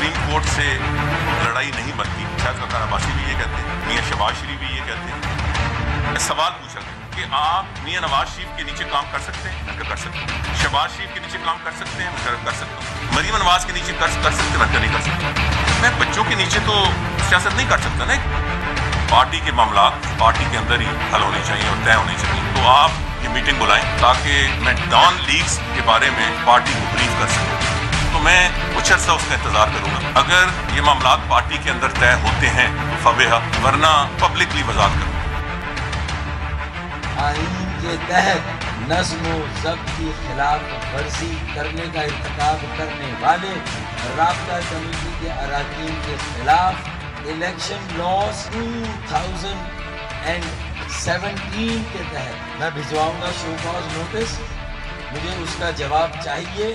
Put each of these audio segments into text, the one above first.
Supreme court से लड़ाई नहीं बनती। शायद वकार अब्बासी भी ये कहते हैं, मियाँ शहबाज शरीफ भी ये कहते हैं। मैं सवाल पूछा कि आप मियाँ नवाज शरीफ के नीचे काम कर सकते हैं? मैं कर सकता हूँ। शहबाज शरीफ के नीचे काम कर सकते हैं? मैं कर सकता हूँ। मरीम नवाज के नीचे कर सकते हैं? मैं नहीं कर सकता। मैं बच्चों के नीचे तो सियासत नहीं कर सकता ना। पार्टी के मामला पार्टी के अंदर ही हल होने चाहिए और तय होने चाहिए। तो आप ये मीटिंग बुलाएं ताकि मैं डॉन लीग्स के बारे में पार्टी को ब्रीफ कर सकूं। तो मैं कुछ अर्सा उसका इंतजार करूंगा। अगर ये मामला पार्टी के अंदर तय होते हैं तो फबेहा, वरना पब्लिकली वजाहत करूंगा। आईन के तहत नज़्म व ज़ब्त की खिलाफ वर्जी करने का इर्तिकाब करने वाले राब्ता कमेटी के अरकान के खिलाफ इलेक्शन लॉज 2017 के तहत मैं भिजवाऊंगा शो कॉज नोटिस। मुझे उसका जवाब चाहिए।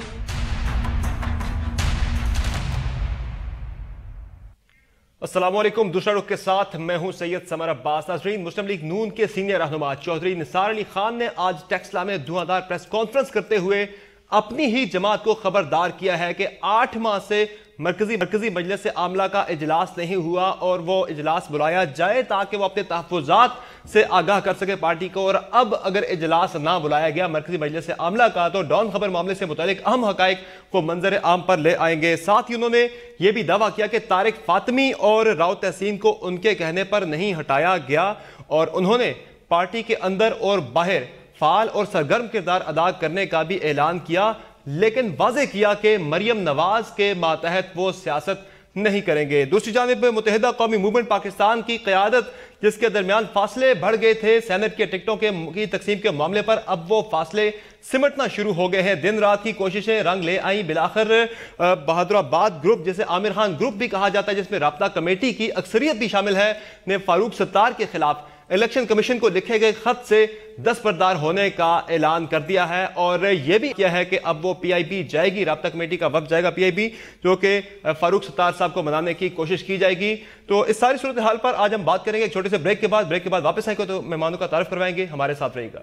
अस्सलाम वालेकुम। दूसरा रुख के साथ मैं हूं सैयद समर अब्बास। नाज़रीन, मुस्लिम लीग नून के सीनियर रहनुमा चौधरी निसार अली खान ने आज टेक्सला में धुआंधार प्रेस कॉन्फ्रेंस करते हुए अपनी ही जमात को खबरदार किया है कि 8 माह से मरकजी मजलिस से आमला का इजलास नहीं हुआ और वो इजलास बुलाया जाए ताकि वो अपने तहफ़्फ़ुज़ात से आगाह कर सके पार्टी को। और अब अगर इजलास ना बुलाया गया मरकजी मजलिस से आमला का तो डॉन खबर मामले से मुतालिक अहम हकाइक को मंजर आम पर ले आएंगे। साथ ही उन्होंने ये भी दावा किया कि तारिक फातमी और राव तहसीन को उनके कहने पर नहीं हटाया गया और उन्होंने पार्टी के अंदर और बाहर फाल और सरगर्म किरदार अदा करने का भी ऐलान किया, लेकिन वाज़ेह किया कि मरियम नवाज के मातहत वो सियासत नहीं करेंगे। दूसरी जानिब मुत्तहिदा कौमी मूवमेंट पाकिस्तान की क़यादत जिसके दरमियान फासले बढ़ गए थे सेनेट के टिकटों की तकसीम के मामले पर, अब वो फासले सिमटना शुरू हो गए हैं। दिन रात की कोशिशें रंग ले आई। बिलाखिर बहादुराबाद ग्रुप, जिसे आमिर खान ग्रुप भी कहा जाता है, जिसमें राब्ता कमेटी की अक्सरियत भी शामिल है, ने फारूक सत्तार के खिलाफ इलेक्शन कमीशन को लिखे गए खत से दस्तबरदार होने का ऐलान कर दिया है और यह भी किया है कि अब वो पीआईबी जाएगी, राब्ता कमेटी का वक्त जाएगा पीआईबी, जो कि फारूक सत्तार साहब को मनाने की कोशिश की जाएगी। तो इस सारी सूरत हाल पर आज हम बात करेंगे एक छोटे से ब्रेक के बाद वापस आएंगे तो मेहमानों का तारुफ करवाएंगे। हमारे साथ रहेगा।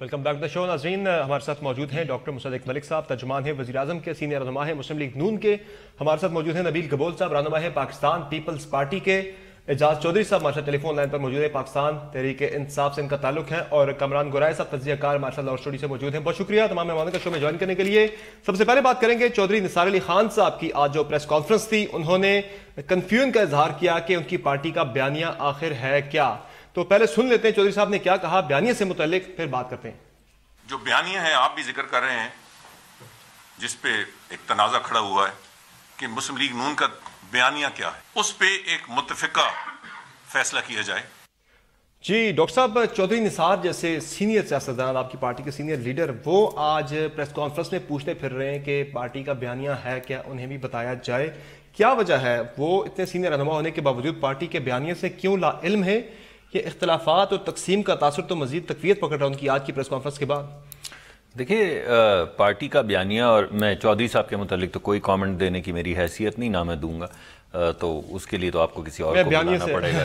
Welcome back to the show. नाज़रीन, हमारे साथ मौजूद हैं डॉक्टर मुसद्दिक मलिक साहब, तर्जुमान है वज़ीर आज़म के, सीनियर रहनुमा है मुस्लिम लीग नून के। हमारे साथ मौजूद हैं नबील कबूल साहब, रहनुमा है पाकिस्तान पीपल्स पार्टी के। एजाज चौधरी साहब हमारे साथ टेलीफोन लाइन पर मौजूद है, पाकिस्तान तहरीक इंसाफ से इनका ताल्लुक है। और कमरान गुराय साहब तज्ज़ियाकार हमारे साथ लाहौर स्टूडियो से मौजूद हैं। बहुत शुक्रिया तमाम मेहमानों का शो में ज्वाइन करने के लिए। सबसे पहले बात करेंगे चौधरी निसार अली खान साहब की। आज जो प्रेस कॉन्फ्रेंस थी, उन्होंने कन्फ्यूजन का इजहार किया कि उनकी पार्टी का बयानिया आखिर है क्या। तो पहले सुन लेते हैं चौधरी साहब ने क्या कहा बयानिया से मुतल्लिक, फिर बात करते हैं। जो बयानिया है आप भी जिक्र कर रहे हैं, जिस पे एक तनाज़ा खड़ा हुआ है कि मुस्लिम लीग नून का बयानिया क्या है, उस पे एक मुत्तफ़िका फैसला किया जाए। जी डॉक्टर साहब, चौधरी निसार जैसे सीनियर सियासतदान, आपकी पार्टी के सीनियर लीडर, वो आज प्रेस कॉन्फ्रेंस में पूछते फिर रहे हैं कि पार्टी का बयानिया है क्या, उन्हें भी बताया जाए। क्या वजह है वो इतने सीनियर रहनुमा होने के बावजूद पार्टी के बयानिया से क्यों लाइल्म है? ये इख्तलाफात और तकसीम का तासुर तो मजीद तकवीत पकड़ रहा है उनकी आज की प्रेस कॉन्फ्रेंस के बाद। देखिए, पार्टी का बयानिया, और मैं चौधरी साहब के मुतालिक तो कोई कमेंट देने की मेरी हैसियत नहीं, ना मैं दूंगा, तो उसके लिए तो आपको किसी और को बुलाना पड़ेगा।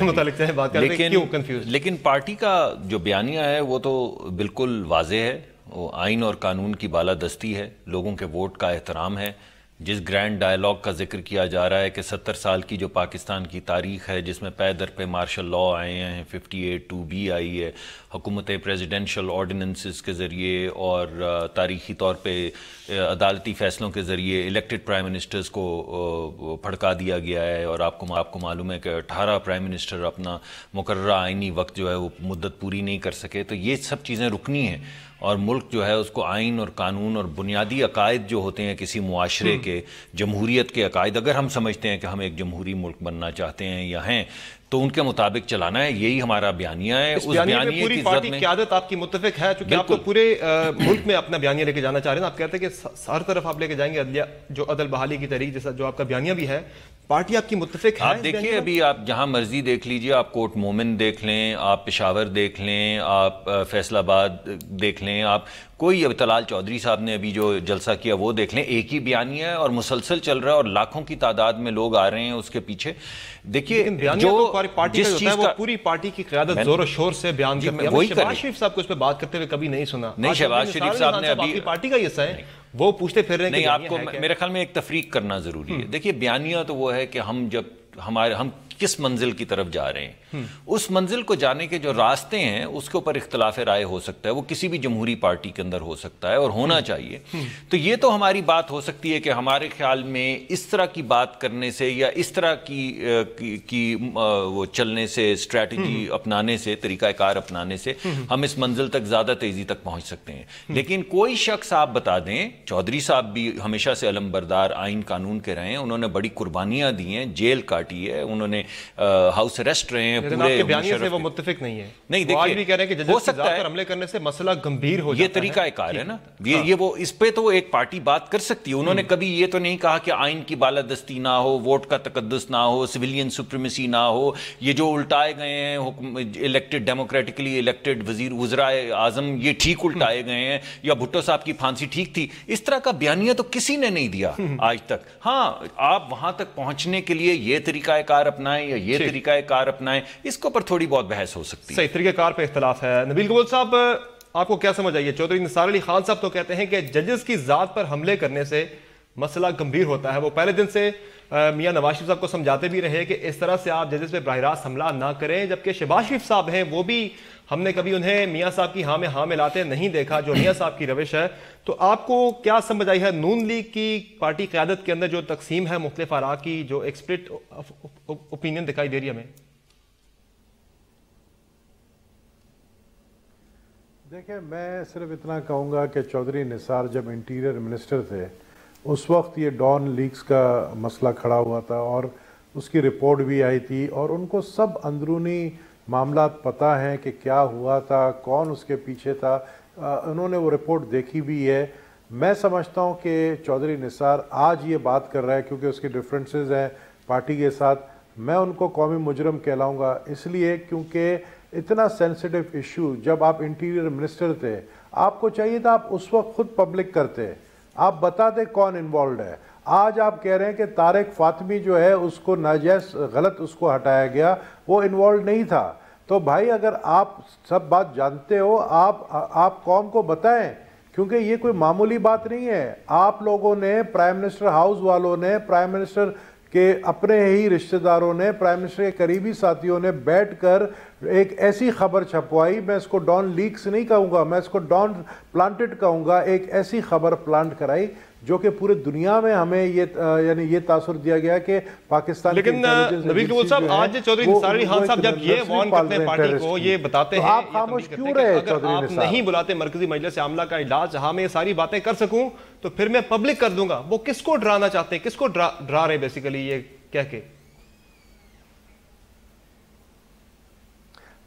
लेकिन पार्टी का जो बयानिया है वो तो बिल्कुल वाज़ेह है। वो आइन और कानून की बालादस्ती है, लोगों के वोट का एहतराम है। जिस ग्रैंड डायलॉग का जिक्र किया जा रहा है कि 70 साल की जो पाकिस्तान की तारीख़ है, जिसमें पै दर पे मार्शल लॉ आए हैं, 58(2)B आई है, हुकूमत प्रेसिडेंशियल ऑर्डिनेंसेस के ज़रिए और तारीख़ी तौर पे अदालती फ़ैसलों के ज़रिए इलेक्टेड प्राइम मिनिस्टर्स को भड़का दिया गया है। और आपको मालूम है कि 18 प्राइम मिनिस्टर अपना मुकर्ररा आइनी वक्त जो है वो मुद्दत पूरी नहीं कर सके। तो ये सब चीज़ें रुकनी हैं और मुल्क जो है उसको आइन और कानून और बुनियादी अकायद जो होते हैं किसी मुआशरे के, जमहूरियत के अकायद, अगर हम समझते हैं कि हम एक जमहूरी मुल्क बनना चाहते हैं या हैं, तो उनके मुताबिक चलाना है। यही हमारा बयानिया है। उस बयानिया पूरी पार्टी की आदत आपकी मुत्तफिक है, क्योंकि आप तो पूरे मुल्क में अपना बयानिया लेके जाना चाह रहे हैं। आप कहते हैं कि हर तरफ आप लेके जाएंगे जो अदल बहाली की तहरीक जैसा जो आपका बयानिया भी है, पार्टी आपकी मुत्तफिक है? आप देखिए, अभी आप जहां मर्जी देख लीजिए, आप कोट मोमिन देख लें, आप पेशावर देख लें, आप फैसलाबाद देख लें, आप कोई, अब तलाल चौधरी साहब ने अभी जो जलसा किया वो देख लें, एक ही बयानिया है और मुसलसल चल रहा है और लाखों की तादाद में लोग आ रहे हैं उसके पीछे। देखिए, जो तो पार्टी जिस चीज का पूरी पार्टी की क़यादत जोर और शोर से बयान करती है, वही शहबाज शरीफ साहब को इस पे बात करते हुए कभी नहीं सुना। नहीं, शहबाज शरीफ साहब ने अभी पार्टी का हिस्सा है, वो पूछते फिर रहे हैं। नहीं, आपको मेरे ख्याल में एक तफरीक करना जरूरी है। देखिए, बयानिया तो वो है कि हम जब हम किस मंजिल की तरफ जा रहे हैं, उस मंजिल को जाने के जो रास्ते हैं उसके ऊपर इख्तिलाफ राय हो सकता है, वो किसी भी जमहूरी पार्टी के अंदर हो सकता है और होना चाहिए। तो ये तो हमारी बात हो सकती है कि हमारे ख्याल में इस तरह की बात करने से या इस तरह की वो चलने से, स्ट्रैटेजी अपनाने से, तरीकाकार अपनाने से हम इस मंजिल तक ज्यादा तेजी तक पहुंच सकते हैं। लेकिन कोई शख्स आप बता दें, चौधरी साहब भी हमेशा से अलमबरदार आइन कानून के रहे हैं, उन्होंने बड़ी कुर्बानियां दी हैं, जेल काटी है, उन्होंने हाउस अरेस्ट रहे हैं, पूरे बयानिए से वो मुत्तफिक नहीं है। नहीं, देखिए, भी कह रहे हैं कि हो सकता है हमले करने से मसला गंभीर हो जाता है। ये तरीका कार है ना, ये वो इस पे तो एक पार्टी बात कर सकती है। उन्होंने कभी ये तो नहीं कहा कि आइन की बालादस्ती ना हो, वोट का तकद्दुस ना हो, सिविलियन सुप्रीमेसी ना हो, ये जो उल्टाए गए हैं इलेक्टेड, डेमोक्रेटिकली इलेक्टेड वज़ीर आज़म, ये ठीक उल्टाए गए हैं, या भुट्टो साहब की फांसी ठीक थी, इस तरह का बयानिया तो किसी ने नहीं दिया आज तक। हाँ, आप वहां तक पहुंचने के लिए ये तरीका कार अपनाएं या ये तरीका कार अपनाएं, इसके ऊपर थोड़ी बहुत बहस हो सकती है। सही, तरीक़ाकार पे इख्तिलाफ है। नबील कबूल साहब, आपको क्या समझ आई है? चौधरी निसार अली खान साहब तो कहते हैं कि जजेस की जात पर हमले करने से मसला गंभीर होता है। वो पहले दिन से मियां नवाज शरीफ साहब को समझाते भी रहे कि इस तरह से आप जजेस पे बराह रास्त हमला ना करें, जबकि शहबाज शरीफ साहब हैं, वो भी हमने कभी उन्हें मियां साहब की हाँ में हाँ मिलाते नहीं देखा, जो मियां साहब की रविश है। तो आपको क्या समझ आई है नून लीग की पार्टी क़यादत के अंदर जो तकसीम है मुख्तलिफ आरा की, जो एक स्प्लिट ओपिनियन दिखाई दे रही है हमें? देखिए, मैं सिर्फ इतना कहूँगा कि चौधरी निसार जब इंटीरियर मिनिस्टर थे उस वक्त ये डॉन लीक्स का मसला खड़ा हुआ था और उसकी रिपोर्ट भी आई थी और उनको सब अंदरूनी मामला पता हैं कि क्या हुआ था, कौन उसके पीछे था। उन्होंने वो रिपोर्ट देखी भी है। मैं समझता हूँ कि चौधरी निसार आज ये बात कर रहा है क्योंकि उसकी डिफरेंसेस हैं पार्टी के साथ। मैं उनको कौमी मुजरम कहलाऊँगा इसलिए क्योंकि इतना सेंसिटिव इशू, जब आप इंटीरियर मिनिस्टर थे आपको चाहिए था आप उस वक्त खुद पब्लिक करते, आप बताते कौन इन्वॉल्व है। आज आप कह रहे हैं कि तारिक फातमी जो है उसको नाजायज गलत उसको हटाया गया, वो इन्वॉल्व नहीं था। तो भाई अगर आप सब बात जानते हो आप कौम को बताएं, क्योंकि ये कोई मामूली बात नहीं है। आप लोगों ने, प्राइम मिनिस्टर हाउस वालों ने, प्राइम मिनिस्टर के अपने ही रिश्तेदारों ने, प्राइम मिनिस्टर के करीबी साथियों ने बैठकर एक ऐसी खबर छपवाई, मैं इसको डॉन लीक्स नहीं कहूँगा, मैं इसको डॉन प्लांटेड कहूँगा, एक ऐसी खबर प्लांट कराई जो कि पूरे दुनिया में हमें ये यानी ये तासुर दिया गया कि पाकिस्तान। लेकिन नबील कबूल साहब, आज चौधरी निसार अली खान साहब जब ये वार्न करते हैं पार्टी को, ये बताते हैं, आप खामोश क्यों रहे? अगर आप नहीं बुलाते मरकजी मजलिस आमला का इजलास जहां मैं ये सारी बातें कर सकूं तो फिर मैं पब्लिक कर दूंगा। वो किसको डराना चाहते हैं, किसको डरा रहे बेसिकली ये कह के?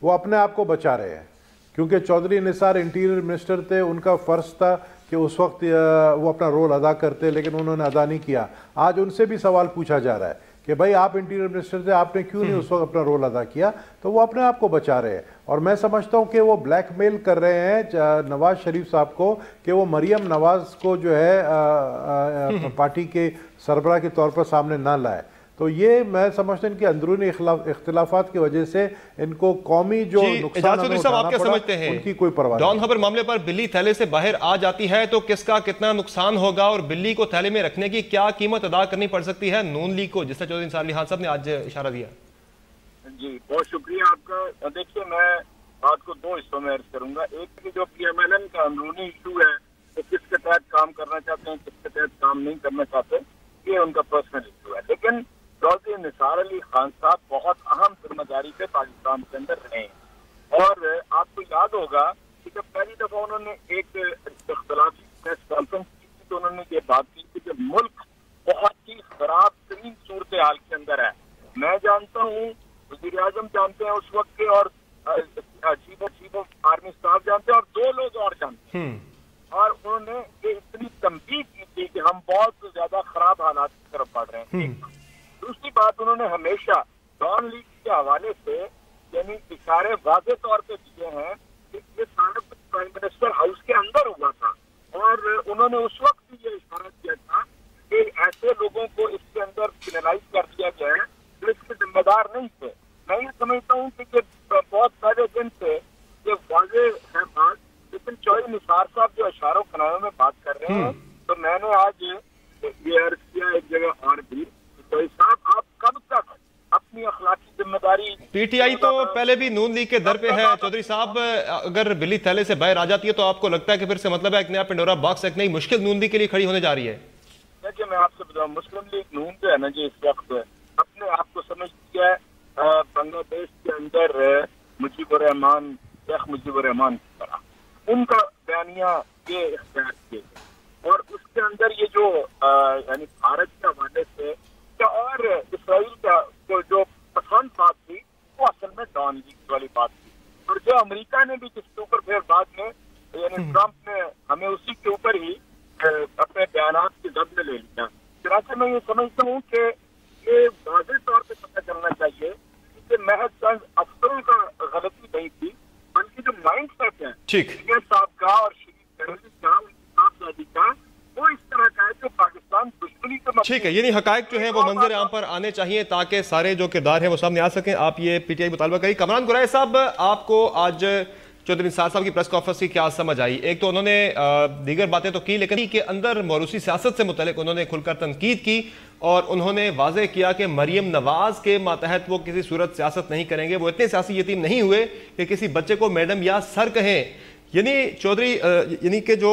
वो अपने आप को बचा रहे हैं क्योंकि चौधरी निसार इंटीरियर मिनिस्टर थे, उनका फर्ज था कि उस वक्त वो अपना रोल अदा करते, लेकिन उन्होंने अदा नहीं किया। आज उनसे भी सवाल पूछा जा रहा है कि भाई आप इंटीरियर मिनिस्टर थे, आपने क्यों नहीं उस वक्त अपना रोल अदा किया? तो वो अपने आप को बचा रहे हैं। और मैं समझता हूं कि वो ब्लैकमेल कर रहे हैं नवाज शरीफ साहब को कि वो मरियम नवाज को जो है पार्टी के सरबराह के तौर पर सामने ना लाए। तो ये मैं समझता हूं कि अंदरूनी इख्तिलाफात की वजह से इनको कौमी जो नुकसान आप क्या समझते हैं, उनकी कोई परवाह डॉन खबर मामले पर बिल्ली थैले से बाहर आ जाती है तो किसका कितना नुकसान होगा और बिल्ली को थैले में रखने की क्या कीमत अदा करनी पड़ सकती है नून लीग को, जिससे चौधरी निसार अली खान साहब ने आज इशारा दिया? जी बहुत शुक्रिया आपका। देखिए, मैं बात को दो हिस्सों में अर्ज करूंगा। एक की जो PMLN का अंदरूनी इशू है, तो किसके तहत काम करना चाहते हैं, किसके तहत काम नहीं करना चाहते, ये उनका पर्सनल इशू है। लेकिन चौधरी निसार अली खान साहब बहुत अहम जिम्मेदारी पे पाकिस्तान के अंदर रहे हैं। और आपको याद होगा कि जब पहली दफा उन्होंने एक इख्तिलाफी प्रेस कॉन्फ्रेंस की थी तो उन्होंने ये बात की थी कि मुल्क बहुत ही खराब तरीन सूरत हाल के अंदर है। मैं जानता हूँ, वज़ीर आज़म जानते हैं उस वक्त के, और चीफ ऑफ आर्मी स्टाफ जानते हैं, और दो लोग और जानते हैं। और उन्होंने ये इतनी तंबीह की थी कि हम बहुत ज्यादा खराब हालात की तरफ बढ़ रहे हैं। दूसरी बात, उन्होंने हमेशा डॉन लीग के हवाले से यानी इशारे वाज़े तौर पे दिए हैं कि ये सारा कुछ प्राइम मिनिस्टर हाउस के अंदर हुआ था, और उन्होंने उस वक्त भी ये इशारा किया था कि ऐसे लोगों को इसके अंदर क्रिमिनलाइज कर दिया गया है जो इसके जिम्मेदार नहीं थे। मैं ये समझता हूँ कि ये बहुत सारे दिन से ये वाज़े है बात, लेकिन चौधरी निसार साहब जो इशारों कनारों में बात कर रहे हैं, तो मैंने आज ये अर्ज किया एक जगह और भी, चौधरी साहब आप कब तक अपनी अखलाकी जिम्मेदारी। पीटीआई तो पहले भी नून लीग के दर पे है चौधरी साहब, अगर बिल्ली थैले से बाहर आ जाती है तो आपको लगता है कि फिर से मतलब है एक नया पेंडोरा बॉक्स, एक नई मुश्किल नून लीग के लिए खड़ी होने जा रही है? देखिए मैं आपसे बताऊँ, मुस्लिम लीग नून जो है ना जी, इस वक्त अपने आप को समझती है बांग्लादेश के अंदर मुजीबुर रहमान, शेख मुजीबुर रहमान की तरह उनका बयानिया ये इख्तियार किए, और उसके अंदर ये जो यानी भारत के हवाले से और इसराइल का जो पसंद बात थी वो असल में डॉन लीग वाली बात थी, और जो अमेरिका ने भी जिसके ऊपर फिर बाद में यानी ट्रंप ने हमें उसी के ऊपर ही अपने बयानात की जद में ले लिया। चुनाचे मैं ये समझता हूँ कि ये वाज़ेह तौर पे पता चलना चाहिए कि महज चंद अफसरों का गलती नहीं थी, बल्कि जो माइंड सेट है साहब का और शरीफ का, साहबजादी का, वो इस तरह का है जो पाकिस्तान दुश्मनी के। ठीक है, यानी हकायक जो है वो मंजर आम पर आने चाहिए ताकि सारे जो किरदार हैं वो सामने आ सकें। आप ये पीटीआई मुतालबा करिए। कमरान गुराई साहब, आपको आज चौधरी निसार साहब की प्रेस कॉन्फ्रेंस की क्या समझ आई? एक तो उन्होंने दीगर बातें तो की, लेकिन के अंदर मौरूसी सियासत से मुतल्लिक उन्होंने खुलकर तनकीद की और उन्होंने वाज़ेह किया कि मरियम नवाज के मातहत वो किसी सूरत सियासत नहीं करेंगे, वो इतने सियासी यतीम नहीं हुए कि किसी बच्चे को मैडम या सर कहें। यानी चौधरी यानी कि जो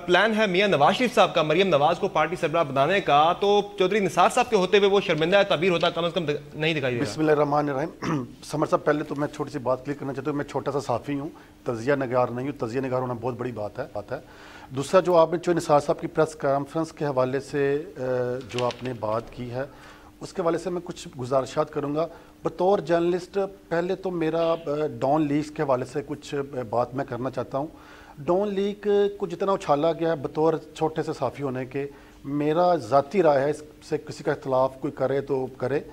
प्लान है मियां नवाज शरीफ साहब का मरियम नवाज को पार्टी सरबराह बनाने का, तो चौधरी निसार साहब के होते हुए वो शर्मिंदा ताबीर होता कम से कम नहीं दिखाई दे रहा। बिस्मिल्लाहिर्रहमानिर्रहीम। समर साहब, पहले तो मैं छोटी सी बात क्लियर करना चाहता हूँ, मैं छोटा सा साफ़ी हूँ, तजिया नगार नहीं हूँ। तजिया नगार होना बहुत बड़ी बात है। दूसरा, जो आपने चौधरी निसार साहब की प्रेस कॉन्फ्रेंस के हवाले से जो आपने बात की है, उसके हवाले से मैं कुछ गुजारिशात करूँगा बतौर जर्नलिस्ट। पहले तो मेरा डॉन लीग के हवाले से कुछ बात मैं करना चाहता हूँ। डॉन लीग को जितना उछाला गया बतौर छोटे से साफ़ी होने के, मेरा ज़ाती राय है, इससे किसी का इख्तलाफ कोई करे तो करे,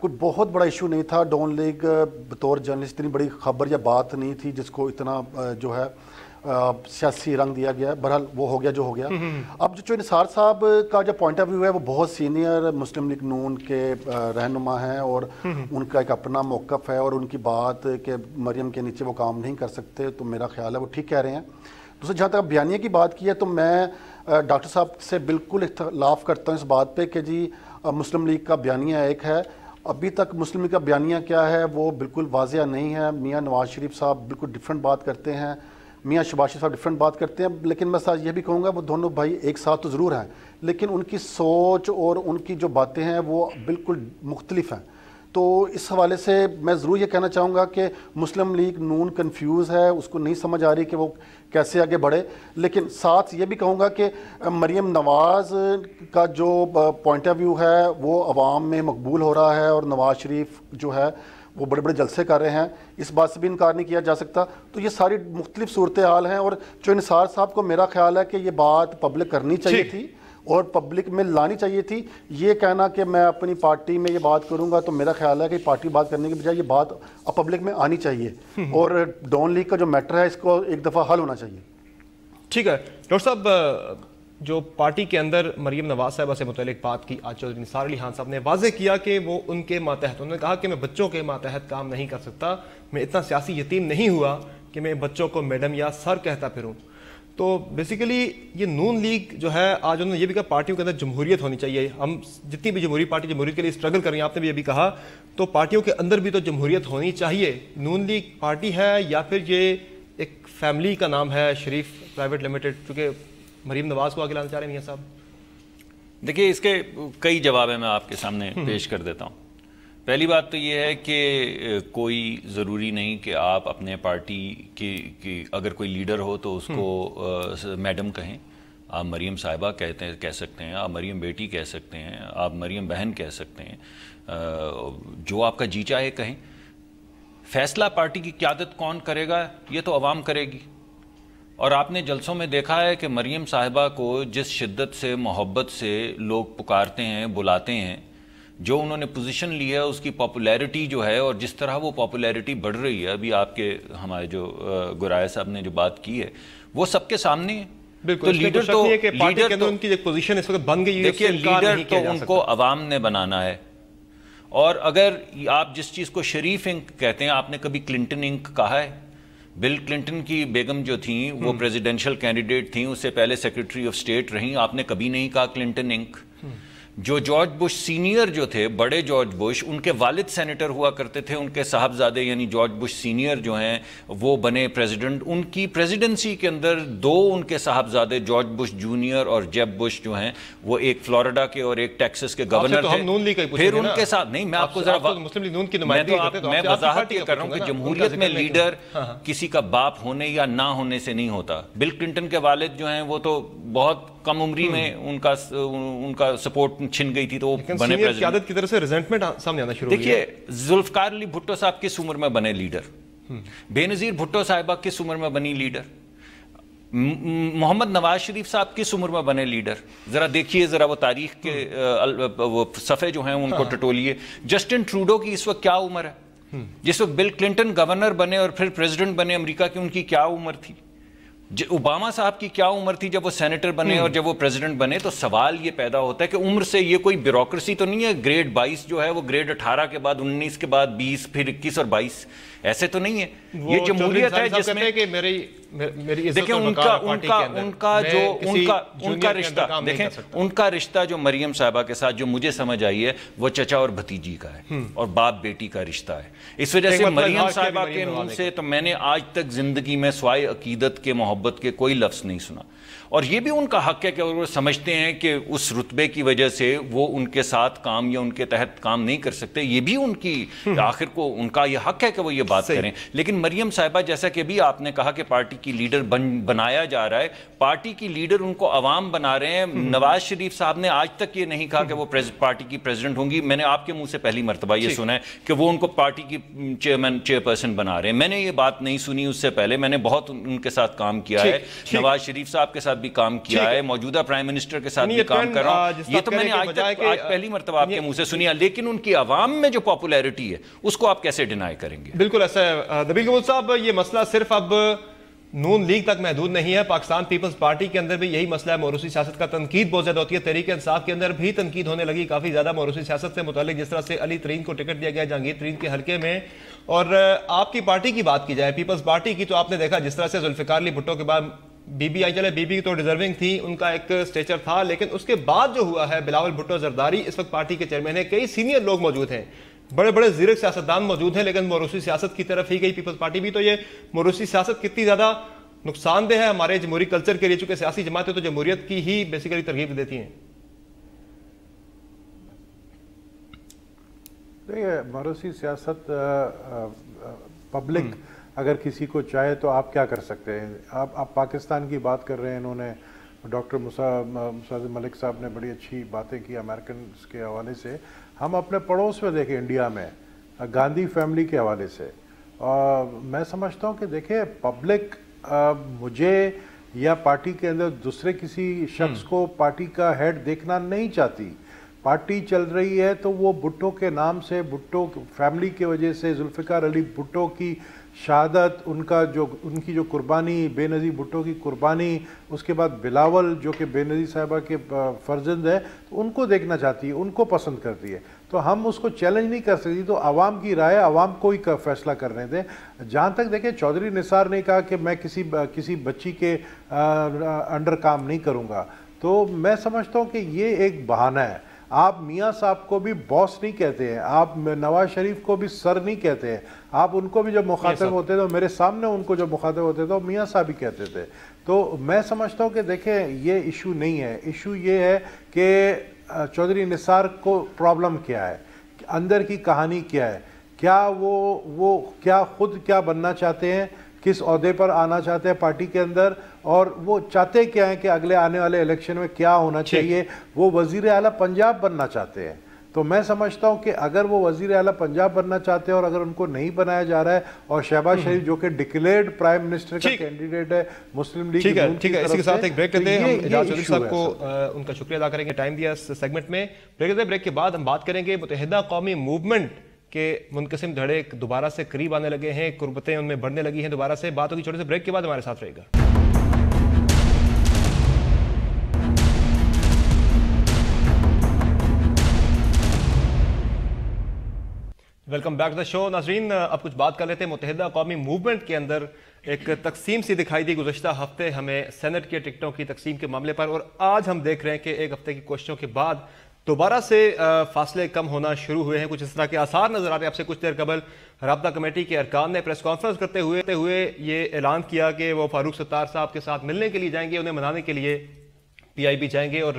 कोई बहुत बड़ा इशू नहीं था। डॉन लीग बतौर जर्नलिस्ट इतनी बड़ी खबर या बात नहीं थी जिसको इतना जो है सियासी रंग दिया गया। बहरहाल वो हो गया जो हो गया। अब जो निसार साहब का जो पॉइंट ऑफ व्यू है वो बहुत सीनियर मुस्लिम लीग नून के रहनुमा हैं और उनका एक अपना मौक़िफ़ है, और उनकी बात कि मरियम के नीचे वो काम नहीं कर सकते, तो मेरा ख्याल है वो ठीक कह रहे हैं। दूसरा, जहाँ तक बयानिया की बात की है तो मैं डॉक्टर साहब से बिल्कुल इख्तलाफ करता हूँ इस बात पर कि जी मुस्लिम लीग का बयानिया एक है। अभी तक मुस्लिम लीग का बयानिया क्या है वो बिल्कुल वाज़ेह नहीं है। मियाँ नवाज शरीफ साहब बिल्कुल डिफरेंट बात करते हैं, मियाँ शहबाज शरीफ साहब डिफरेंट बात करते हैं, लेकिन मैं साथ ये भी कहूँगा वो दोनों भाई एक साथ तो ज़रूर हैं, लेकिन उनकी सोच और उनकी जो बातें हैं वो बिल्कुल मुख्तलिफ हैं। तो इस हवाले से मैं ज़रूर ये कहना चाहूँगा कि मुस्लिम लीग नून कंफ्यूज है, उसको नहीं समझ आ रही कि वो कैसे आगे बढ़े। लेकिन साथ ये भी कहूँगा कि मरियम नवाज़ का जो पॉइंट ऑफ व्यू है वो अवाम में मकबूल हो रहा है, और नवाज़ शरीफ जो है वो बड़े बड़े जलसे कर रहे हैं, इस बात से भी इनकार नहीं किया जा सकता। तो ये सारी मुख्तलिफ सूरत हाल हैं, और चौधरी निसार साहब को मेरा ख्याल है कि ये बात पब्लिक करनी चाहिए थी और पब्लिक में लानी चाहिए थी। ये कहना कि मैं अपनी पार्टी में ये बात करूंगा, तो मेरा ख्याल है कि पार्टी बात करने के बजाय ये बात अब पब्लिक में आनी चाहिए, और डॉन लीग का जो मैटर है इसको एक दफ़ा हल होना चाहिए। ठीक है डॉक्टर साहब, जो पार्टी के अंदर मरियम नवाज साहिबा से मुतल्लिक बात की, आज चौधरी निसार अली खान साहब ने वाज़ेह किया कि वो उनके मातहत, उन्होंने कहा कि मैं बच्चों के मातहत काम नहीं कर सकता, मैं इतना सियासी यतीम नहीं हुआ कि मैं बच्चों को मैडम या सर कहता फिरूं। तो बेसिकली ये नून लीग जो है, आज उन्होंने ये भी कहा पार्टियों के अंदर जमहूरियत होनी चाहिए, हम जितनी भी जमहूरी पार्टी जमहूरियत के लिए स्ट्रगल कर रही हैं, आपने भी ये भी कहा, तो पार्टियों के अंदर भी तो जमहूरियत होनी चाहिए। नून लीग पार्टी है या फिर ये एक फैमिली का नाम है शरीफ प्राइवेट लिमिटेड, चूँकि मरियम नवाज को आगे लाना चाह रहे हैं मियां साहब? देखिए, इसके कई जवाब मैं आपके सामने पेश कर देता हूँ। पहली बात तो ये है कि कोई ज़रूरी नहीं कि आप अपने पार्टी की अगर कोई लीडर हो तो उसको मैडम कहें। आप मरियम साहिबा कह सकते हैं, आप मरियम बेटी कह सकते हैं, आप मरियम बहन कह सकते हैं, जो आपका जी चाहे कहें। फैसला पार्टी की क़यादत कौन करेगा ये तो अवाम करेगी। और आपने जलसों में देखा है कि मरियम साहिबा को जिस शिद्दत से मोहब्बत से लोग पुकारते हैं, बुलाते हैं, جو انہوں نے پوزیشن لی ہے اس کی پاپولیرٹی جو ہے اور جس طرح وہ پاپولیرٹی بڑھ رہی ہے، ابھی آپ کے ہمارے جو گرائے صاحب نے جو بات کی ہے وہ سب کے سامنے ہے۔ تو لیڈر تو لیڈر تو ان کی ایک پوزیشن اس وقت بن گئی ہے، دیکھیے لیڈر تو ان کو عوام نے بنانا ہے، اور اگر آپ جس چیز کو شریف انک کہتے ہیں، آپ نے کبھی کلنٹن انک کہا ہے؟ بل کلنٹن کی بیگم جو تھیں وہ پریزیڈنشل کینڈیڈیٹ تھیں، اس سے پہلے سیکرٹری آف اسٹیٹ رہیں، آپ نے کبھی نہیں کہا کلنٹن انک؟ جو جارج بش سینئر جو تھے، بڑے جارج بش، ان کے والد سینیٹر ہوا کرتے تھے، ان کے صاحبزادے یعنی جارج بش سینئر جو ہیں وہ بنے پریزیڈنٹ، ان کی پریزیڈنسی کے اندر دو ان کے صاحبزادے جارج بش جونیئر اور جیب بش جو ہیں وہ ایک فلوریڈا کے اور ایک ٹیکسس کے گورنر تھے۔ پھر ان کے ساتھ نہیں، میں آپ کو ذرا میں وضاحت یہ کر رہا ہوں کہ جمہوریت میں لیڈر کسی کا باپ ہونے یا نہ ہونے سے نہیں ہوتا۔ بل کلنٹن کے والد جو ہیں وہ تو بہت کم عمری میں ان کا سپورٹ چھن گئی تھی تو وہ بنے پریزیڈنٹ۔ قیادت کی طرف سے ریزنٹمنٹ سامنے آنا شروع ہوئی۔ دیکھیے ذوالفقار علی بھٹو صاحب کس عمر میں بنے لیڈر؟ بے نظیر بھٹو صاحبہ کس عمر میں بنی لیڈر؟ محمد نواز شریف صاحب کس عمر میں بنے لیڈر؟ ذرا دیکھیے، ذرا وہ تاریخ کے وہ صفحے جو ہیں ان کو ٹٹولیے۔ جسٹن ٹروڈو کی اس وقت کیا عمر ہے؟ جس وقت بل کلنٹن گورنر بنے اور پھر پریزیڈنٹ بنے امریکہ کی، ان کی کیا عمر تھی؟ اوباما صاحب کی کیا عمر تھی جب وہ سینیٹر بنے اور جب وہ پریزیڈنٹ بنے؟ تو سوال یہ پیدا ہوتا ہے کہ عمر سے یہ کوئی بیوروکریسی تو نہیں ہے، گریڈ 22 جو ہے وہ گریڈ 18 کے بعد 19 کے بعد 20 پھر 21 اور 22، ایسے تو نہیں ہے۔ یہ جمہوریت ہے جس میں دیکھیں ان کا رشتہ، دیکھیں ان کا رشتہ جو مریم صاحبہ کے ساتھ جو مجھے سمجھ آئی ہے وہ چچا اور بھتیجی کا ہے اور باپ بیٹی کا رشتہ ہے۔ اس وجہ سے مریم صاحبہ کے منہ سے تو میں نے آج تک زندگی میں سوائے عقیدت کے، محبت کے کوئی لفظ نہیں سنا، اور یہ بھی ان کا حق ہے کہ وہ سمجھتے ہیں کہ اس رتبے کی وجہ سے وہ ان کے ساتھ کام یا ان کے تحت کام نہیں کر سکتے، یہ بھی ان کی آخر کو ان کا یہ حق ہے کہ وہ یہ بات کریں۔ لیکن مریم صاحبہ جیسا کہ بھی آپ نے کہا کہ پارٹی کی لیڈر بنایا جا رہا ہے، پارٹی کی لیڈر ان کو عوام بنا رہے ہیں۔ نواز شریف صاحب نے آج تک یہ نہیں کہا کہ وہ پارٹی کی پریزیڈنٹ ہوں گی، میں نے آپ کے منہ سے پہلی مرتبہ یہ سنا ہے کہ وہ ان کو پارٹی کی چیئر پرسن بنا رہے ہیں۔ میں نے یہ بات نہیں سنی اس سے پہلے، میں نے بہت ان کے ساتھ کام کیا ہے، نواز شریف صاحب کے ساتھ بھی کام کیا ہے، موجودہ پرائم منسٹر کے ساتھ بھی کام کر رہا ہوں، یہ تو میں نے آج پہلی مرتبہ آپ کے منہ سے سنی ہے۔ لیکن ان کی عوام میں جو پاپولیرٹی ہے اس کو آپ کیسے ڈینائی کریں گے؟ بالکل ایسا ہے نبیل کمال صاحب، یہ مسئلہ صرف اب نون لیگ تک محدود نہیں ہے، پاکستان پیپلز پارٹی کے اندر بھی یہی مسئلہ ہے، موروثی سیاست کا تنقید بہت زیادہ ہوتی ہے، تحریک انصاف کے اندر بھی تنقید ہونے لگی کافی زیادہ موروثی سیاست سے متعلق، جس طرح سے علی ترین کو ٹکٹ دیا گیا جہانگیر ترین کے حلقے میں۔ اور آپ کی پارٹی کی بات کی جائے پیپلز پارٹی کی، تو آپ نے دیکھا جس طرح سے ذوالفقار علی بھٹو کے بعد بی بی آئی، چلے بی بی تو ڈیزرونگ تھی، ان کا ایک سٹیچر تھا، لیکن اس کے بعد جو ہوا ہے بلاول بھٹو زرداری اس وقت پارٹی کے چیئرمین ہیں، کئی سینئر لوگ موجود ہیں، بڑے بڑے زیرک سیاستدان موجود ہیں، لیکن موروثی سیاست کی طرف ہی گئی پیپلز پارٹی بھی۔ تو یہ موروثی سیاست کتنی زیادہ نقصان دہ ہے ہمارے جمہوری کلچر کے لیے، چونکہ سیاسی جماعتیں تو جمہوریت کی ہی بیسیکلی ترغیب دیتی ہیں؟ دیکھیے موروثی سیاست پبلک اگر کسی کو چاہے تو آپ کیا کر سکتے ہیں؟ آپ پاکستان کی بات کر رہے ہیں، انہوں نے ڈاکٹر مسعد ملک صاحب نے بڑی اچھی باتیں کی امریکنز کے حوالے سے۔ ہم اپنے پڑوس میں دیکھیں انڈیا میں گاندھی فیملی کے حوالے سے، اور میں سمجھتا ہوں کہ دیکھیں پبلک مجھے یا پارٹی کے اندر دوسرے کسی شخص کو پارٹی کا ہیڈ دیکھنا نہیں چاہتی۔ پارٹی چل رہی ہے تو وہ بھٹو کے نام سے، بھٹو فیملی کی وجہ سے، ذوالفقار علی بھٹو کی شہادت، ان کی جو قربانی، بے نظیر بھٹو کی قربانی، اس کے بعد بلاول جو کہ بے نظیر صاحبہ کے فرزند ہے، ان کو دیکھنا چاہتی ہے، ان کو پسند کرتی ہے، تو ہم اس کو چیلنج نہیں کر سکتی۔ تو عوام کی رائے عوام کو ہی فیصلہ کرنے دیں۔ جہاں تک دیکھیں چودھری نثار نے کہا کہ میں کسی بچی کے انڈر کام نہیں کروں گا، تو میں سمجھتا ہوں کہ یہ ایک بہانہ ہے۔ آپ میاں صاحب کو بھی باس نہیں کہتے ہیں، آپ نواز شریف کو بھی سر نہیں کہتے ہیں، آپ ان کو بھی جب مخاطب ہوتے تھے، میرے سامنے ان کو جب مخاطب ہوتے تھے میاں صاحب ہی کہتے تھے۔ تو میں سمجھتا ہوں کہ دیکھیں یہ ایشو نہیں ہے، ایشو یہ ہے کہ چودھری نثار کو پرابلم کیا ہے، اندر کی کہانی کیا ہے، کیا وہ کیا خود کیا بننا چاہتے ہیں، کس عہدے پر آنا چاہتے ہیں پارٹی کے اندر، اور وہ چاہتے کیا ہیں کہ اگلے آنے والے الیکشن میں کیا ہونا چاہیے۔ وہ وزیر اعلیٰ پنجاب بننا چاہتے ہیں، تو میں سمجھتا ہوں کہ اگر وہ وزیر اعلیٰ پنجاب بننا چاہتے ہیں اور اگر ان کو نہیں بنایا جا رہا ہے اور شہباز شریف جو کہ ڈکلیئرڈ پرائم منسٹر کا کینڈیڈیٹ ہے مسلم لیگ ٹھیک ہے اسی کے ساتھ ایک بریک لیتے ہیں. ہم اعجاز چودھری صاحب کو ان کا شکریہ ادا کریں گے ٹائم دیا اس سیگمنٹ میں. بریک کے بعد ہم بات کریں گے متحدہ قومی موومنٹ کے منقسم دھڑے دوبارہ سے قریب آنے لگے ہیں, قربتیں ان میں بڑھنے لگی ہیں دوبارہ سے. بات ہوگی چھوٹے سے بریک کے بعد, ہمارے ساتھ رہے گا. ویلکم بیک ٹو دا شو. ناظرین, اب کچھ بات کر لیتے ہیں متحدہ قومی موومنٹ کے اندر ایک تقسیم سی دکھائی دی گزشتہ ہفتے ہمیں سینٹ کے ٹکٹوں کی تقسیم کے معاملے پر, اور آج ہم دیکھ رہے ہیں کہ ایک ہفتے کی کوششوں کے بعد دوبارہ سے فاصلے کم ہونا شروع ہوئے ہیں. کچھ اس طرح کے آثار نظر آ رہے ہیں. اب سے کچھ دیر قبل رابطہ کمیٹی کے ارکان نے پریس کانفرنس کرتے ہوئے یہ اعلان کیا کہ وہ فاروق ستار صاحب کے ساتھ ملنے کے لیے جائیں گے, انہیں منانے کے لیے پی آئی بی جائیں گے. اور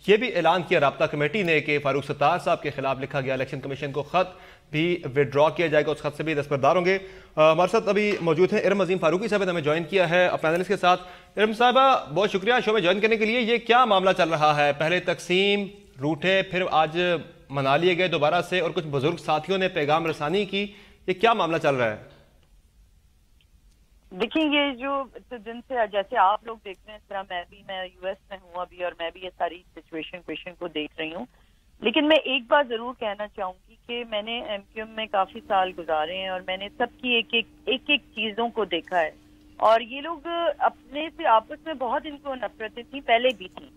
یہ بھی اعلان کیا رابطہ کمیٹی نے کہ فاروق ستار صاحب کے خلاف لکھا گیا الیکشن کمیشن کو خط بھی وڈرا کیا جائے گا, اس خط سے بھی دستبردار ہوں گے. ہمارے ساتھ ابھی موجود ہیں ارم عظیم فاروقی صاحب نے ہمیں جوائن کیا ہے پینلسٹ کے ساتھ. ارم صاحبہ بہت شکریہ شو میں جوائن کرنے کے لیے. یہ کیا معاملہ چل رہا ہے؟ پہلے تقسیم روٹے, پھر آج منا لیے گئے دوبارہ سے, اور کچھ بزرگ ساتھیوں نے پیغام رسانی کی. یہ کیا معاملہ چل رہا ہے؟ دیکھیں, یہ جو دن سے جیسے آپ لوگ دیکھ رہے ہیں اس طرح میں یو ایس میں ہوں ابھی, اور میں بھی یہ ساری سچویشن کو دیکھ رہی ہوں. لیکن میں ایک بات ضرور کہنا چاہوں گی کہ میں نے ایم کیو ایم میں کافی سال گزارے ہیں اور میں نے سب کی ایک چیزوں کو دیکھا ہے. اور یہ لوگ اپنے سے آپس میں بہت ان کو نفرتیں تھیں, پہلے بھی تھیں,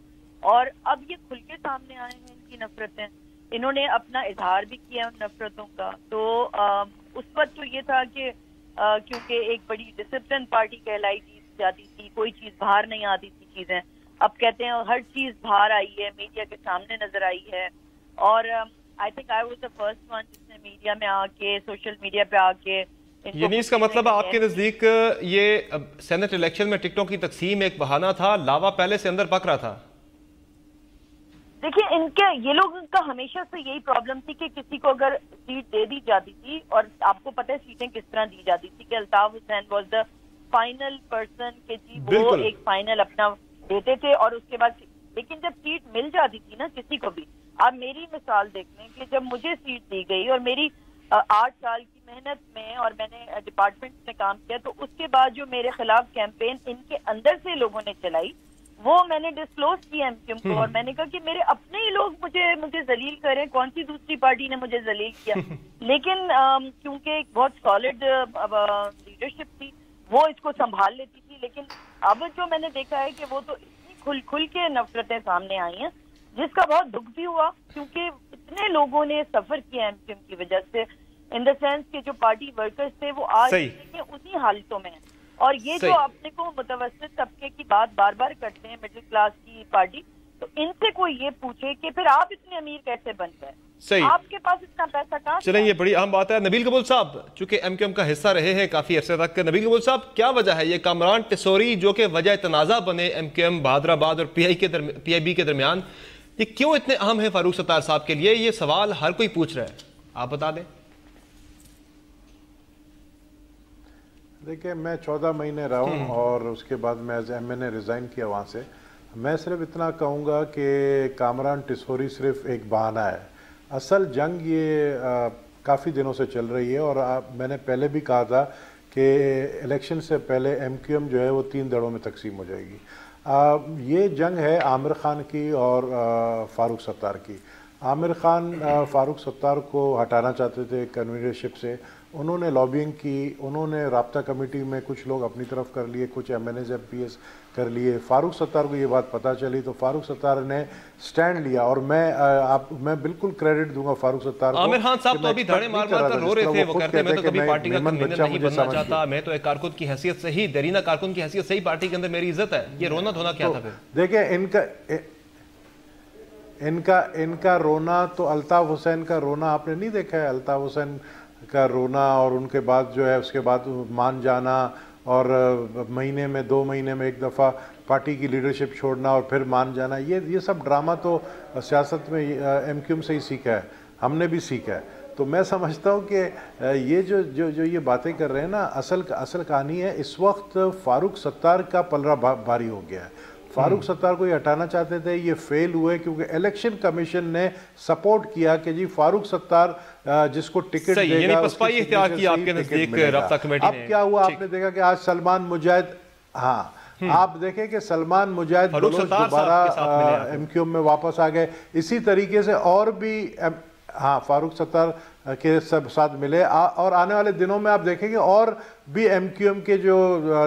اور اب یہ کھل کے سامنے آئے ہیں ان کی نفرتیں. انہوں نے اپنا اظہار بھی کیا ان نفرتوں کا. تو اس وقت تو یہ تھا کہ کیونکہ ایک بڑی ڈسپلن پارٹی کہلائی جاتی تھی, کوئی چیز باہر نہیں آتی تھی چیزیں. اب کہتے ہیں ہر چیز باہر آئی ہے, میڈیا کے سامنے نظر آئی ہے. اور I think I was the first one جس نے میڈیا میں آ کے, سوشل میڈیا پہ آ کے, یعنی اس کا مطلب آپ کے نزدیک یہ سینٹ الیکشن میں ٹکٹوں کی تقسیم ایک بہانہ تھا, لاوا پہلے سے اندر پک رہا تھا؟ دیکھیں, یہ لوگوں کا ہمیشہ سے یہی پرابلم تھی کہ کسی کو اگر سیٹ دے دی جاتی تھی, اور آپ کو پتہ ہے سیٹیں کس طرح دی جاتی تھی کہ Altaf Hussein was the final person کہ جی وہ ایک فائنل اپنا دیتے تھے, اور اس کے بعد لیکن جب سیٹ مل جاتی تھی نا کسی کو بھی, آپ میری مثال دیکھ لیں کہ جب مجھے سیٹ دی گئی اور میری 8 سال کی محنت میں, اور میں نے ڈپارٹمنٹ میں کام کیا, تو اس کے بعد جو میرے خلاف کیمپین ان کے اندر سے لوگوں نے چلائی وہ میں نے ڈسکلوز کیا ایم کیو ایم کو, اور میں نے کہا کہ میرے اپنے ہی لوگ مجھے ذلیل کریں, کون سی دوسری پارٹی نے مجھے ذلیل کیا. لیکن کیونکہ ایک بہت سالڈ لیڈرشپ تھی وہ اس کو سنبھال لیتی تھی. لیکن اب جو میں نے دیکھا ہے کہ وہ تو اتنی کھل کے نفرتیں سامنے آئی ہیں, جس کا بہت دکھ بھی ہوا, کیونکہ اتنے لوگوں نے سفر کیا ایم کیو ایم کی وجہ سے, ان دا سینس کہ جو پارٹی ورکرز تھے وہ آج اسی حالتوں میں ہیں. اور یہ جو اپنے کو متوسط طبقے کی بات بار بار کرتے ہیں, مڈل کلاس کی پارٹی, تو ان سے کوئی یہ پوچھے کہ پھر آپ اتنے امیر کیسے بن گئے, آپ کے پاس اتنا پیسہ کہاں؟ چلیں, یہ بڑی اہم بات ہے. نبیل قبول صاحب چونکہ ایم کیو ایم کا حصہ رہے ہیں کافی عرصے تک, نبیل قبول صاحب کیا وجہ ہے یہ کامران ٹسوری جو کہ وجہ تنازع بنے ایم کیو ایم بہادر آباد اور پی آئی بی کے درمیان, یہ کیوں اتنے اہم ہے فاروق ستار صاحب کے لیے؟ یہ سوال ہر کوئی پوچھ رہا ہے, آپ بتا دیں. دیکھیں, میں 14 مہینے رہا ہوں اور اس کے بعد میں ایز ایم این اے ریزائن کیا وہاں سے. میں صرف اتنا کہوں گا کہ کامران ٹسوری صرف ایک بہانہ ہے. اصل جنگ یہ کافی دنوں سے چل رہی ہے, اور میں نے پہلے بھی کہا تھا کہ الیکشن سے پہلے ایم کیو ایم جو ہے وہ 3 دھڑوں میں تقسیم ہو جائے گی. یہ جنگ ہے عامر خان کی اور فاروق ستار کی. عامر خان فاروق ستار کو ہٹانا چاہتے تھے کنوینرشپ سے, انہوں نے لابینگ کی, انہوں نے رابطہ کمیٹی میں کچھ لوگ اپنی طرف کر لیے, کچھ M N As M P S کر لیے. فاروق ستار کو یہ بات پتہ چلی تو فاروق ستار نے سٹینڈ لیا, اور میں بالکل کریڈٹ دوں گا فاروق ستار کو. عامر خان صاحب تو ابھی دھڑے مار مار کر رو رہے تھے, وہ کہتے میں تو کبھی پارٹی کا کنوینر نہیں بننا چاہتا, میں تو ایک کارکن کی حیثیت سے ہی, دیرینہ کارکن کی حیثیت سے ہی پارٹی کے اندر میری عزت ہے. یہ رونا دھونا کیا تھا پھر؟ دیکھیں, ان کا رونا تو الطاف حسین کا رونا آپ نے نہیں دیکھا ہے؟ الطاف حسین کا رونا, اور ان کے بعد جو ہے اس کے بعد مان جانا, اور مہینے میں 2 مہینے میں ایک دفعہ پارٹی کی لیڈرشپ چھوڑنا اور پھر مان جانا, یہ سب ڈرامہ تو سیاست میں ایم کیو ایم سے ہی سیکھا ہے, ہم نے بھی سیکھا ہے. تو میں سمجھتا ہوں کہ یہ جو یہ باتیں کر رہے ہیں نا, اصل کہانی ہے اس وقت فاروق ستار کا پلڑا بھاری ہو گیا ہے. फारूक सत्तार को ये हटाना चाहते थे, ये फेल हुए क्योंकि इलेक्शन कमीशन ने सपोर्ट किया कि जी फारूक सत्तार जिसको टिकट देगा अब क्या हुआ आपने देखा कि आज सलमान मुजाहिद, आप देखें कि सलमान मुजाहिद दोबारा एमक्यूएम में वापस आ गए। इसी तरीके से और भी फारूक सत्तार के सब साथ मिले और आने वाले दिनों में आप देखेंगे और भी एमक्यूएम के जो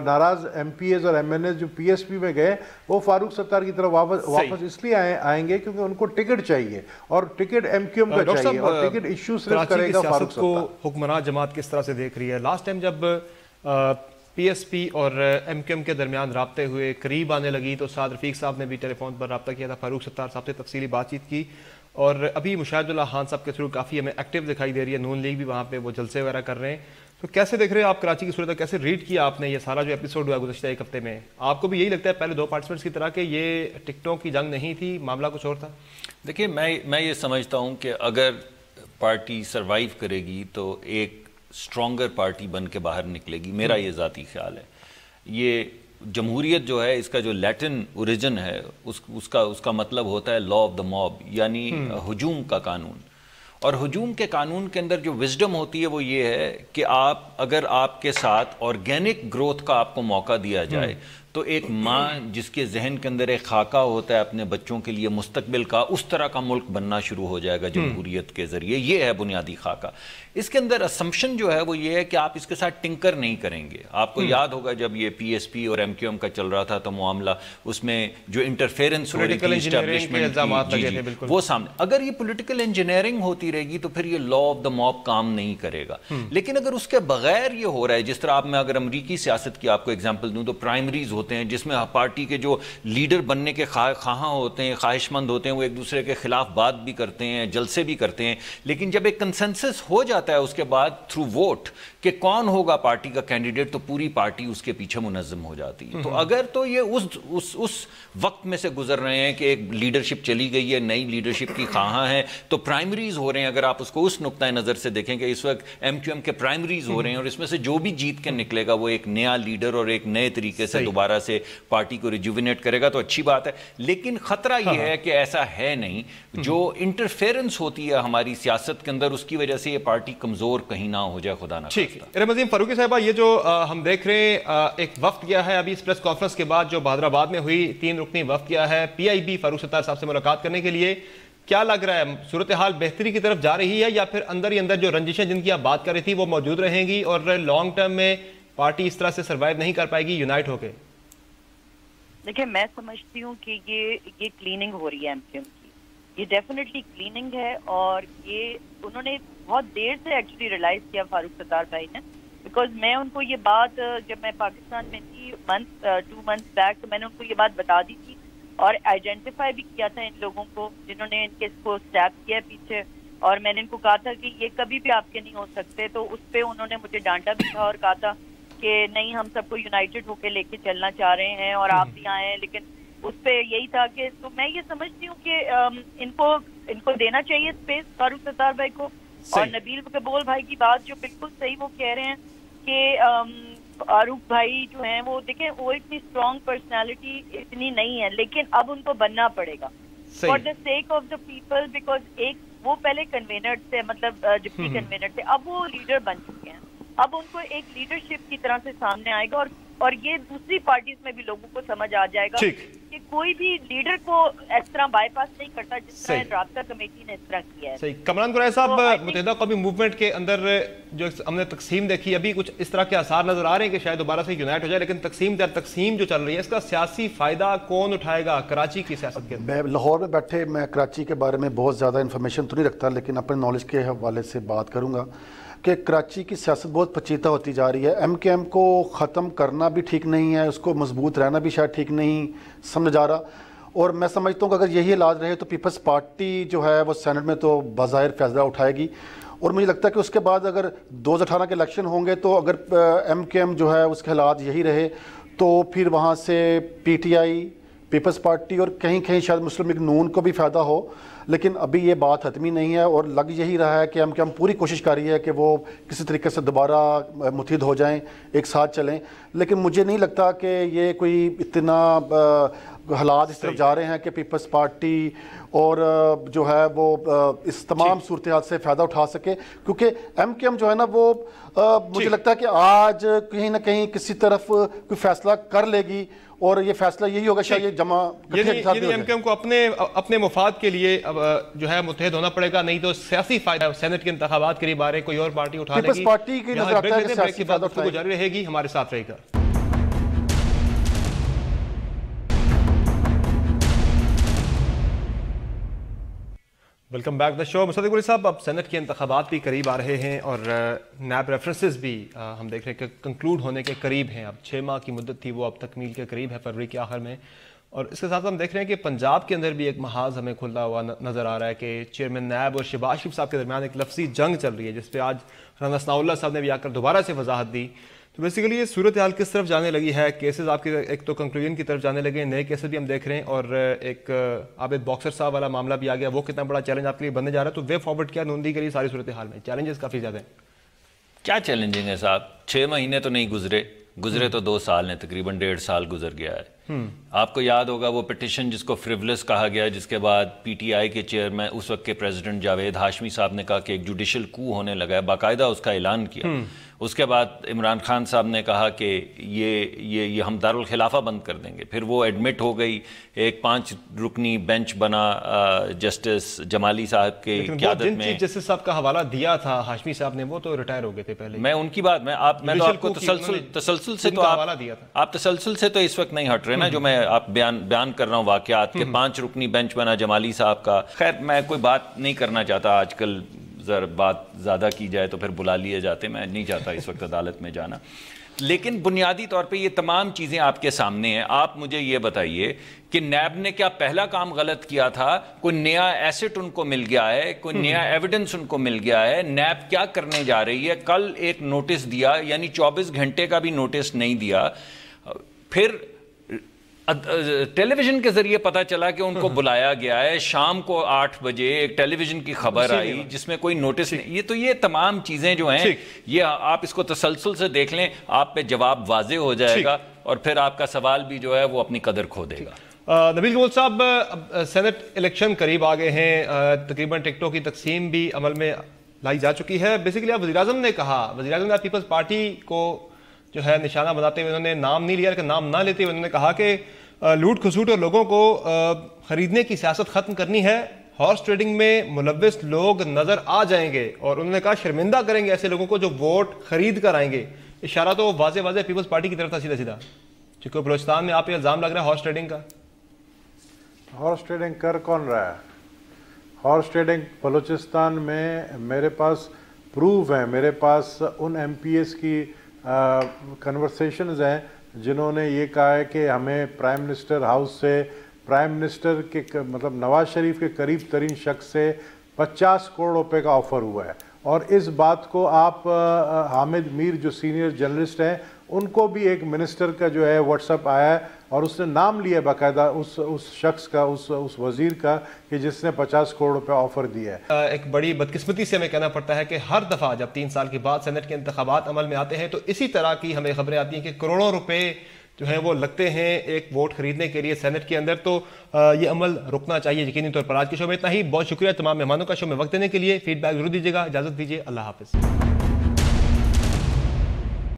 नाराज एमपीएस और एमएनएस जो पीएसपी में गए वो फारूक सत्तार की तरफ वापस इसलिए आएंगे क्योंकि उनको टिकट चाहिए और टिकट एमक्यूएम का चाहिए और टिकट इश्यू सिर्फ करेगा फारूक सत्तार। हुक्मरान जमात किस तरह से देख रही है? लास्ट टाइम जब पीएसपी और एमक्यूएम के दरमियान राब्ते हुए, करीब आने लगी, तो साद रफीक साहब ने भी टेलीफोन पर राब्ता किया था, फारूक सत्तार साहब से तफसीली बातचीत की और अभी मुशाहिदुल्लाह खान साहब के थ्रू काफ़ी हमें एक्टिव दिखाई दे रही है, नून लीग भी वहाँ पे वो जलसे वगैरह कर रहे हैं। तो कैसे देख रहे हो आप कराची की सूरत, कैसे रीड किया आपने ये सारा जो एपिसोड हुआ गुज़श्ता एक हफ्ते में? आपको भी यही लगता है पहले दो पार्टिसिपेंट्स की तरह कि ये टिकटों की जंग नहीं थी, मामला कुछ और था? देखिए, मैं ये समझता हूँ कि अगर पार्टी सर्वाइव करेगी तो एक स्ट्रॉन्गर पार्टी बन के बाहर निकलेगी, मेरा ये ज़ाती ख्याल है। ये जमहूरियत जो है, इसका जो लैटिन ओरिजिन है उसका मतलब होता है लॉ ऑफ द मॉब, यानी हुजूम का कानून। और हुजूम के कानून के अंदर जो विजडम होती है वो ये है कि अगर आपके साथ ऑर्गेनिक ग्रोथ का आपको मौका दिया जाए तो एक माँ जिसके जहन के अंदर एक खाका होता है अपने बच्चों के लिए मुस्तकबिल का, उस तरह का मुल्क बनना शुरू हो जाएगा जमहूरियत के जरिए। ये है बुनियादी खाका। इसके अंदर असम्पशन जो है वो ये है कि आप इसके साथ टिंकर नहीं करेंगे। आपको याद होगा जब ये पीएसपी और एमक्यूएम का चल रहा था तो मामला उसमें जो इंटरफेरेंस हो रही थी एस्टैब्लिशमेंट वो सामने, अगर ये पॉलिटिकल इंजीनियरिंग होती रहेगी तो फिर ये लॉ ऑफ द मॉब काम नहीं करेगा। लेकिन अगर उसके बगैर ये हो रहा है, जिस तरह आप, मैं अगर अमरीकी सियासत की आपको एग्जाम्पल दूं तो प्राइमरीज होते हैं जिसमें पार्टी के जो लीडर बनने के ख्वाहां होते हैं, ख्वाहिशमंद होते हैं, वो एक दूसरे के खिलाफ बात भी करते हैं, जलसे भी करते हैं, लेकिन जब एक कंसेंसस हो जाता है उसके बाद थ्रू वोट कि कौन होगा पार्टी का कैंडिडेट तो पूरी पार्टी उसके पीछे मुनज़्ज़म हो जाती है। तो अगर तो ये उस वक्त में से गुजर रहे हैं कि एक लीडरशिप चली गई है, नई लीडरशिप की ख्वाहां हैं, तो प्राइमरीज हो रहे हैं। अगर आप उसको उस नुक्ता नज़र से देखें कि इस वक्त एमक्यूएम के प्राइमरीज हो रहे हैं और इसमें से जो भी जीत के निकलेगा वो एक नया लीडर और एक नए तरीके से दोबारा से पार्टी को रिजुविनेट करेगा, तो अच्छी बात है। लेकिन खतरा यह है कि ऐसा है नहीं। जो इंटरफेरेंस होती है हमारी सियासत के अंदर, उसकी वजह से ये पार्टी कमजोर कहीं ना हो जाए, खुदा ना। ठीक है रमज़ीन फारूकी साहबा, ये जो हम देख रहे हैं एक वफ्द गया है अभी इस प्रेस कॉन्फ्रेंस के बाद जो बहादुराबाद में हुई, 3 रुकनी वफ्द गया है पीआईबी फारूक सत्तार साहब से मुलाकात करने के लिए। क्या लग रहा है, सूरत हाल बेहतरी की तरफ जा रही है या फिर अंदर ही अंदर जो रंजिशें जिनकी आप बात कर रही थी वो मौजूद रहेंगी और लॉन्ग टर्म में पार्टी इस तरह से सर्वाइव नहीं कर पाएगी यूनाइट होकर? देखिए, मैं समझती हूँ कि ये क्लीनिंग हो रही है एमक्यूएम की, ये डेफिनेटली क्लीनिंग है और ये उन्होंने बहुत देर से एक्चुअली रियलाइज किया फारूक सत्तार भाई ने। बिकॉज मैं उनको ये बात, जब मैं पाकिस्तान में थी 2 months बैक, तो मैंने उनको ये बात बता दी थी और आइडेंटिफाई भी किया था इन लोगों को जिन्होंने इनके को स्टैप किया पीछे, और मैंने इनको कहा था कि ये कभी भी आपके नहीं हो सकते। तो उस पर उन्होंने मुझे डांटा भी था और कहा था कि नहीं, हम सबको यूनाइटेड होकर लेके चलना चाह रहे हैं और आप भी आए हैं। लेकिन उस पर यही था कि, तो मैं ये समझती हूँ कि इनको देना चाहिए स्पेस फारूक सत्तार भाई को। और नबील कबूल भाई की बात जो बिल्कुल सही, वो कह रहे हैं कि फारूक भाई जो हैं वो देखें, वो इतनी स्ट्रॉन्ग पर्सनालिटी इतनी नहीं है, लेकिन अब उनको बनना पड़ेगा for the sake of the people. Because एक वो पहले कन्वेनर थे, मतलब डिप्टी कन्वेनर थे, अब वो लीडर बन चुके हैं। अब उनको एक लीडरशिप की तरह से सामने आएगा और ये दूसरी पार्टीज में भी लोगों को समझ आ जाएगा कि कोई भी लीडर को इस तरह बाईपास नहीं करता जिस तरह राब्ता कमेटी ने इस तरह किया है। सही। कमरान कुरैशी साहब, मुत्तहिदा कौमी मूवमेंट के अंदर जो हमने तकसीम देखी, अभी कुछ इस तरह के आसार नजर आ रहे हैं कि शायद दोबारा से यूनाइट हो जाए, लेकिन तकसीम जो चल रही है इसका सियासी फायदा कौन उठाएगा कराची की सियासत के? मैं लाहौर में बैठे, मैं कराची के बारे में बहुत ज़्यादा इन्फॉर्मेशन तो नहीं रखता, लेकिन अपने नॉलेज के हवाले से बात करूँगा कि कराची की सियासत बहुत पचीता होती जा रही है। एमक्यूएम को ख़त्म करना भी ठीक नहीं है, उसको मजबूत रहना भी शायद ठीक नहीं समझ आ रहा। और मैं समझता हूँ कि अगर यही इलाज रहे तो पीपल्स पार्टी जो है वो सेनेट में तो बाज़ाहिर फैसला उठाएगी। और मुझे लगता है कि उसके बाद अगर 2018 के इलेक्शन होंगे तो अगर एमक्यूएम जो है उसके हालात यही रहे तो फिर वहाँ से पीटीआई, पीपल्स पार्टी और कहीं कहीं शायद मुस्लिम लीग नून को भी फ़ायदा हो। लेकिन अभी ये बात हतमी नहीं है और लग यही रहा है कि हम पूरी कोशिश कर रही है कि वो किसी तरीके से दोबारा मुत्तहिद हो जाएं, एक साथ चलें। लेकिन मुझे नहीं लगता कि ये कोई इतना حالات اس طرف جا رہے ہیں کہ پیپلز پارٹی اور جو ہے وہ اس تمام صورتحال سے فائدہ اٹھا سکے، کیونکہ ایم کیو ایم جو ہے نا وہ مجھے لگتا ہے کہ آج کہیں نہ کہیں کسی طرف کوئی فیصلہ کر لے گی، اور یہ فیصلہ یہی ہوگا شاید یہ جمع یعنی ایم کیو ایم کو اپنے مفاد کے لیے جو ہے متحد ہونا پڑے گا، نہیں تو سیاسی فائدہ سینٹ کے انتخابات قریب آ رہے کوئی اور پارٹی اٹھا لے گی، پیپلز پارٹی کی نظر آتا ہے کہ سیاسی فائدہ اٹھائے گی۔ جاری رہے گی، ہمارے ساتھ رہے گا۔ ویلکم بیک دا شو۔ مصدق علی صاحب، اب سینٹ کے انتخابات بھی قریب آ رہے ہیں اور نیب ریفرنسز بھی ہم دیکھ رہے ہیں کہ کنکلوڈ ہونے کے قریب ہیں۔ اب 6 ماہ کی مدت تھی وہ اب تکمیل کے قریب ہے فروری کے آخر میں، اور اس کے ساتھ ہم دیکھ رہے ہیں کہ پنجاب کے اندر بھی ایک محاذ ہمیں کھلتا ہوا نظر آ رہا ہے کہ چیئرمین نیب اور شہباز شریف صاحب کے درمیان ایک لفظی جنگ چل رہی ہے، جس پہ آج رانا ثناء اللہ صاحب نے بھی آ کر دوبارہ سے وضاحت دی۔ تو بیسیکلی یہ صورتحال کس طرف جانے لگی ہے؟ کیسز آپ کی ایک تو کنکلوژن کی طرف جانے لگے، نئے کیسز بھی ہم دیکھ رہے ہیں، اور ایک عابد باکسر صاحب والا معاملہ بھی آ گیا، وہ کتنا بڑا چیلنج آپ کے لیے بننے جا رہا ہے؟ تو وے فارورڈ کیا نوندی کے لیے ساری صورتحال میں؟ چیلنجز کافی زیادہ ہیں۔ کیا چیلنجنگ ہے صاحب؟ 6 مہینے تو نہیں گزرے تو 2 سال ہیں، تقریباً 1.5 سال گزر گیا ہے۔ آپ کو یاد ہوگا وہ پٹیشن جس کو فریولس کہا گیا، جس کے بعد پی ٹی آئی کے چیئرمین اس وقت کے پریزیڈنٹ جاوید ہاشمی صاحب نے کہا کہ ایک جوڈیشل کو ہونے لگا ہے، باقاعدہ اس کا اعلان کیا۔ اس کے بعد عمران خان صاحب نے کہا کہ یہ ہم دارالخلافہ بند کر دیں گے، پھر وہ ایڈمٹ ہو گئی، ایک 5 رکنی بینچ بنا جسٹس جمالی صاحب کے قیادت میں۔ چیف جسٹس صاحب کا حوالہ دیا تھا ہاشمی صاحب نے، وہ تو ریٹائر ہو گئے تھے پہلے۔ میں ان کی بات میں تو آپ کو تسلسل سے تو آپ تسلسل سے تو اس وقت نہیں ہٹ رہے نا، جو میں آپ بیان کر رہا ہوں واقعات کے 5 رکنی بینچ بنا جمالی صاحب کا۔ خیر میں کوئی بات نہیں کرنا چاہتا، آج کل بات زیادہ کی جائے تو پھر بلا لیے جاتے، میں نہیں چاہتا اس وقت عدالت میں جانا، لیکن بنیادی طور پہ یہ تمام چیزیں آپ کے سامنے ہیں۔ آپ مجھے یہ بتائیے کہ نیب نے کیا پہلا کام غلط کیا تھا؟ کوئی نیا ایسٹ ان کو مل گیا ہے، کوئی نیا ایویڈنس ان کو مل گیا ہے؟ نیب کیا کرنے جا رہی ہے؟ کل ایک نوٹس دیا، یعنی 24 گھنٹے کا بھی نوٹس نہیں دیا، پھر ٹیلی ویژن کے ذریعے پتا چلا کہ ان کو بلایا گیا ہے، شام کو 8 بجے ایک ٹیلی ویژن کی خبر آئی جس میں کوئی نوٹس نہیں۔ یہ تمام چیزیں جو ہیں، یہ آپ اس کو تسلسل سے دیکھ لیں، آپ پہ جواب واضح ہو جائے گا، اور پھر آپ کا سوال بھی جو ہے وہ اپنی قدر کھو دے گا۔ نبیل کمال صاحب، سینٹ الیکشن قریب آ گئے ہیں، تقریباً ٹکٹوں کی تقسیم بھی عمل میں لائی جا چکی ہے۔ بیسیکلی اب وزیراعظم نے کہا، وزیراعظم نے پیپلز پارٹی کو جو ہے نشانہ بناتے ہوئے انہوں نے نام نہیں لیا، لیکن نام نہ لیتے ہوئے انہوں نے کہا کہ لوٹ کھسوٹ اور لوگوں کو خریدنے کی سیاست ختم کرنی ہے، ہارس ٹریڈنگ میں ملوث لوگ نظر آ جائیں گے، اور انہوں نے کہا شرمندہ کریں گے ایسے لوگوں کو جو ووٹ خرید کر آئیں گے۔ اشارہ تو واضح پیپلز پارٹی کی طرف تھا سیدھا، چونکہ بلوچستان میں آپ پہ الزام لگ رہا ہے ہارس ٹریڈنگ کا۔ ہارس ٹریڈنگ کر کون رہا ہے؟ ہارس ٹریڈنگ بلوچستان میں میرے پاس پروف ہیں، میرے پاس ان ایم پی ایس کی کنورسیشنز ہیں جنہوں نے یہ کہا ہے کہ ہمیں پرائم منسٹر ہاؤس سے، پرائم منسٹر کے مطلب نواز شریف کے قریب ترین شخص سے 50 کروڑ روپے کا آفر ہوا ہے، اور اس بات کو آپ حامد میر جو سینئر جرنلسٹ ہیں ان کو بھی ایک منسٹر کا جو ہے واٹس اپ آیا ہے، اور اس نے نام لیا باقاعدہ اس شخص کا، اس وزیر کا، کہ جس نے 50 کروڑ روپے آفر دیا ہے۔ ایک بڑی بدقسمتی سے ہمیں کہنا پڑتا ہے کہ ہر دفعہ جب 3 سال کے بعد سینٹ کے انتخابات عمل میں آتے ہیں تو اسی طرح کی ہمیں خبریں آتی ہیں کہ کروڑوں روپے جو ہیں وہ لگتے ہیں ایک ووٹ خریدنے کے لیے سینٹ کے اندر۔ تو یہ عمل رکنا چاہیے یقینی طور پر۔ آج کے شو میں اتنا ہی، بہت شکریہ تمام مہمانوں کا شو میں وقت دینے کے لیے۔ فیڈ بیک ضرور دیجیے گا، اجازت دیجیے، اللہ حافظ۔